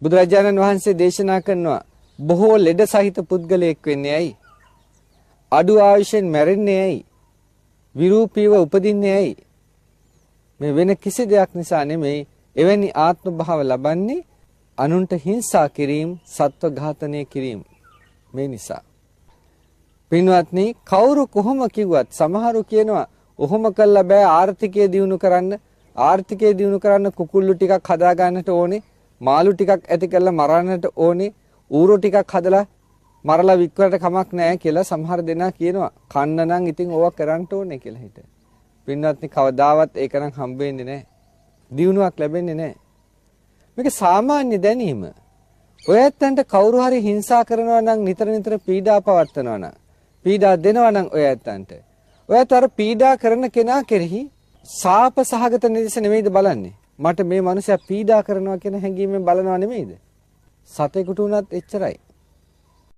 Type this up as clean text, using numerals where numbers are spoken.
බුදුරජාණන් වහන්සේ දේශනා කරනවා බොහෝ ලෙඩ සහිත පුද්ගලයෙක් වෙන්නේ ඇයි? අඩු ආයුෂෙන් මැරෙන්නේ ඇයි? විරූපීව උපදින්නේ ඇයි? මේ වෙන කිසි දෙයක් නිසා නෙමෙයි. එවැනි ආත්ම භාව ලබන්නේ අනුන්ට හිංසා කිරීම, සත්ව ඝාතනය කිරීම. මේ නිසා. පින්වත්නි, කවුරු කොහොම කිව්වත් සමහරු කියනවා ඔහොම කළා බෑ ආර්ථිකය දියුණු කරන්න. ආර්ථිකය දියුණු කරන්න කුකුල්ලු ටිකක් හදා ගන්නට ඕනේ. මාළු ටිකක් ඇති කරලා මරන්නට ඕනේ. ඌරෝ ටිකක් හදලා මරලා වික්වරට කමක් නැහැ කියලා සමහර දෙනා කියනවා. කන්න නම් ඉතින් ඕවා කරන්න ඕනේ කියලා හිත. පින්වත්නි, කවදාවත් ඒක නම් හම්බ වෙන්නේ නැහැ. දියුණුවක් ලැබෙන්නේ නැහැ. මේක සාමාන්‍ය දැනීම. ඔය ඇත්තන්ට කවුරු හරි හිංසා කරනවා නම්, නිතර නිතර පීඩා පවත්වනවා නම්, පීඩා දෙනවා නම් ඔය ඇත්තන්ට, ඔයත් අර පීඩා කරන කෙනා කෙරෙහි සාප සහගත නිදස නෙමෙයිද බලන්නේ? මට මේ මනුස්සයා පීඩා කරනවා කියන හැඟීමෙන් බලනවා නෙමෙයිද? සතෙකුට උනත් එච්චරයි.